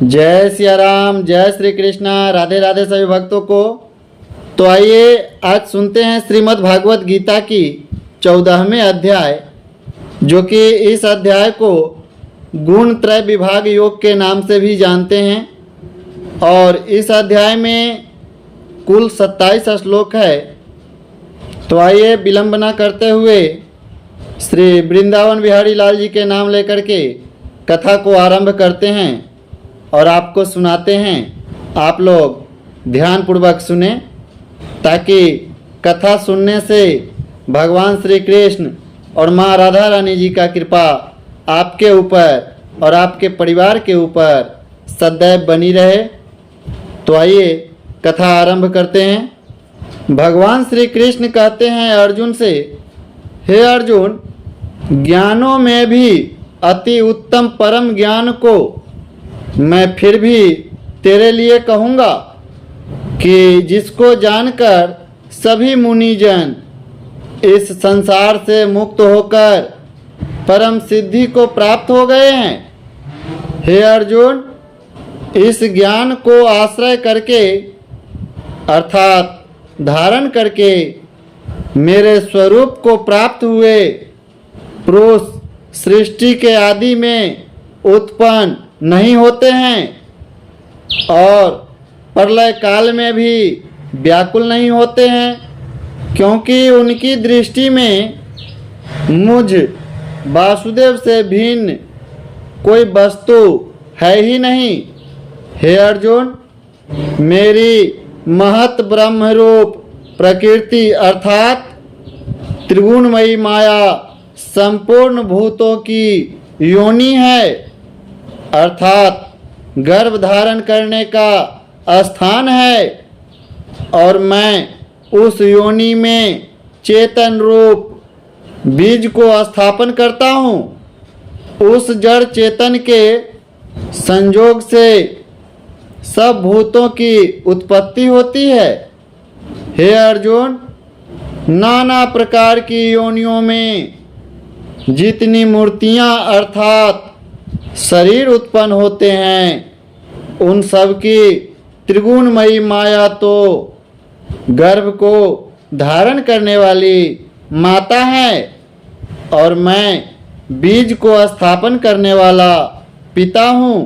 जय सिया राम, जय श्री कृष्णा। राधे राधे सभी भक्तों को। तो आइए आज सुनते हैं श्रीमद् भागवत गीता की 14वें अध्याय, जो कि इस अध्याय को गुण त्रय विभाग योग के नाम से भी जानते हैं। और इस अध्याय में कुल 27 श्लोक है। तो आइए विलंब न करते हुए श्री वृंदावन बिहारी लाल जी के नाम लेकर के कथा को आरंभ करते हैं और आपको सुनाते हैं। आप लोग ध्यानपूर्वक सुने, ताकि कथा सुनने से भगवान श्री कृष्ण और माँ राधा रानी जी का कृपा आपके ऊपर और आपके परिवार के ऊपर सदैव बनी रहे। तो आइए कथा आरंभ करते हैं। भगवान श्री कृष्ण कहते हैं अर्जुन से, हे अर्जुन, ज्ञानों में भी अति उत्तम परम ज्ञान को मैं फिर भी तेरे लिए कहूँगा कि जिसको जानकर सभी मुनिजन इस संसार से मुक्त होकर परम सिद्धि को प्राप्त हो गए हैं। हे अर्जुन, इस ज्ञान को आश्रय करके अर्थात धारण करके मेरे स्वरूप को प्राप्त हुए पुरुष सृष्टि के आदि में उत्पन्न नहीं होते हैं और प्रलय काल में भी व्याकुल नहीं होते हैं, क्योंकि उनकी दृष्टि में मुझ वासुदेव से भिन्न कोई वस्तु है ही नहीं। हे अर्जुन, मेरी महत ब्रह्मरूप प्रकृति अर्थात त्रिगुणमयी माया संपूर्ण भूतों की योनि है, अर्थात गर्भ धारण करने का स्थान है। और मैं उस योनि में चेतन रूप बीज को स्थापन करता हूँ। उस जड़ चेतन के संयोग से सब भूतों की उत्पत्ति होती है। हे अर्जुन, नाना प्रकार की योनियों में जितनी मूर्तियाँ अर्थात शरीर उत्पन्न होते हैं, उन सब की त्रिगुणमयी माया तो गर्भ को धारण करने वाली माता है, और मैं बीज को स्थापन करने वाला पिता हूँ।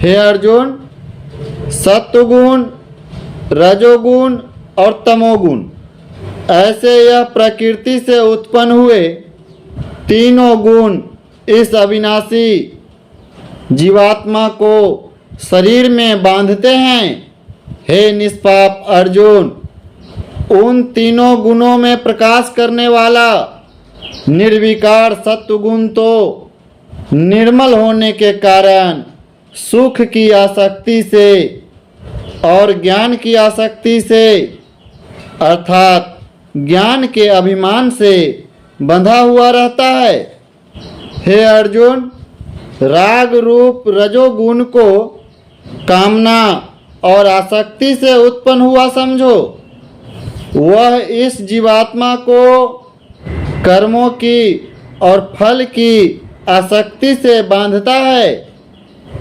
हे अर्जुन, सत्वगुण, रजोगुण और तमोगुण ऐसे यह प्रकृति से उत्पन्न हुए तीनों गुण इस अविनाशी जीवात्मा को शरीर में बांधते हैं। हे निष्पाप अर्जुन, उन तीनों गुणों में प्रकाश करने वाला निर्विकार सत्वगुण तो निर्मल होने के कारण सुख की आसक्ति से और ज्ञान की आसक्ति से अर्थात ज्ञान के अभिमान से बंधा हुआ रहता है। हे अर्जुन, राग रूप रजोगुण को कामना और आसक्ति से उत्पन्न हुआ समझो। वह इस जीवात्मा को कर्मों की और फल की आसक्ति से बांधता है।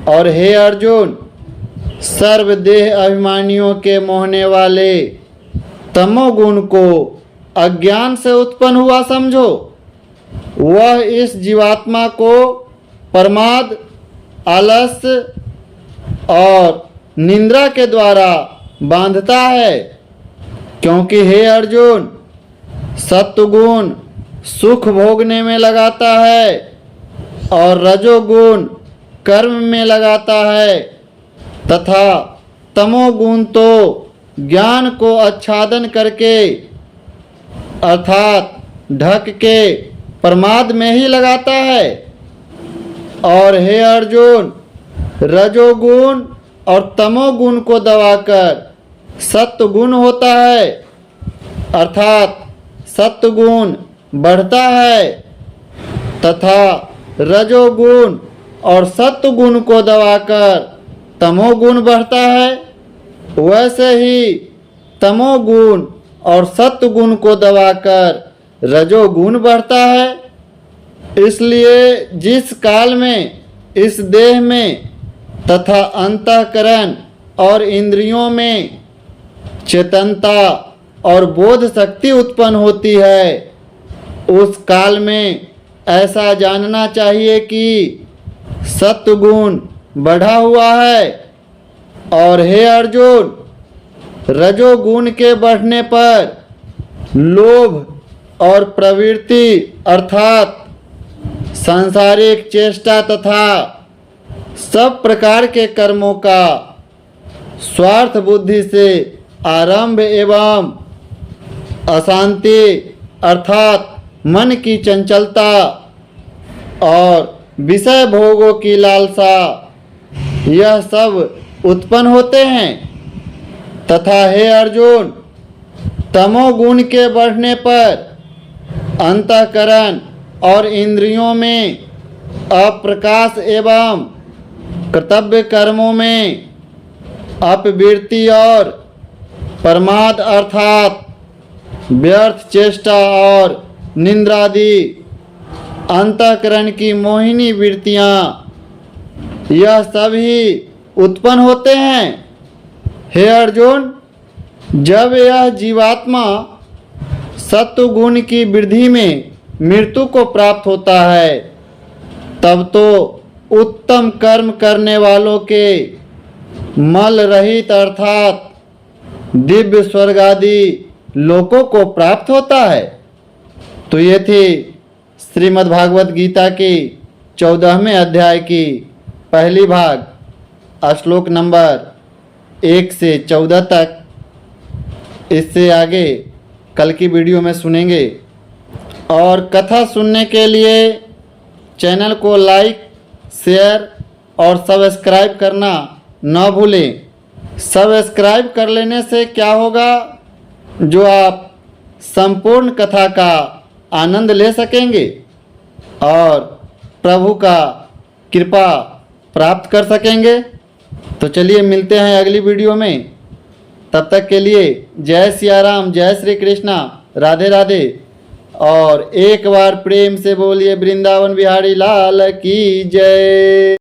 और हे अर्जुन, सर्वदेह अभिमानियों के मोहने वाले तमोगुण को अज्ञान से उत्पन्न हुआ समझो। वह इस जीवात्मा को प्रमाद, आलस्य और निंद्रा के द्वारा बांधता है, क्योंकि हे अर्जुन, सत्वगुण सुख भोगने में लगाता है और रजोगुण कर्म में लगाता है, तथा तमोगुण तो ज्ञान को आच्छादन करके अर्थात ढक के प्रमाद में ही लगाता है। और हे अर्जुन, रजोगुण और तमोगुण को दबाकर सत्वगुण होता है, अर्थात सत्वगुण बढ़ता है, तथा रजोगुण और सत्वगुण को दबाकर तमोगुण बढ़ता है। वैसे ही तमोगुण और सत्वगुण को दबाकर रजोगुण बढ़ता है। इसलिए जिस काल में इस देह में तथा अंतःकरण और इंद्रियों में चेतनता और बोध शक्ति उत्पन्न होती है, उस काल में ऐसा जानना चाहिए कि सत्वगुण बढ़ा हुआ है। और हे अर्जुन, रजोगुण के बढ़ने पर लोभ और प्रवृत्ति अर्थात सांसारिक चेष्टा तथा सब प्रकार के कर्मों का स्वार्थ बुद्धि से आरंभ एवं अशांति अर्थात मन की चंचलता और विषय भोगों की लालसा, यह सब उत्पन्न होते हैं। तथा हे अर्जुन, तमोगुण के बढ़ने पर अंतःकरण और इंद्रियों में अप्रकाश एवं कर्तव्य कर्मों में अपवृत्ति और प्रमाद अर्थात व्यर्थ चेष्टा और निंद्रादि अंतःकरण की मोहिनी वृत्तियाँ, यह सभी उत्पन्न होते हैं। हे अर्जुन, जब यह जीवात्मा सत्वगुण की वृद्धि में मृत्यु को प्राप्त होता है, तब तो उत्तम कर्म करने वालों के मल रहित अर्थात दिव्य स्वर्ग आदि लोकों को प्राप्त होता है। तो ये थी श्रीमद् भागवत गीता की 14वें अध्याय की पहली भाग, श्लोक नंबर 1 से 14 तक। इससे आगे कल की वीडियो में सुनेंगे। और कथा सुनने के लिए चैनल को लाइक, शेयर और सब्सक्राइब करना न भूलें। सब्सक्राइब कर लेने से क्या होगा, जो आप संपूर्ण कथा का आनंद ले सकेंगे और प्रभु का कृपा प्राप्त कर सकेंगे। तो चलिए मिलते हैं अगली वीडियो में। तब तक के लिए जय सिया राम, जय श्री कृष्णा, राधे राधे। और एक बार प्रेम से बोलिए वृंदावन बिहारी लाल की जय।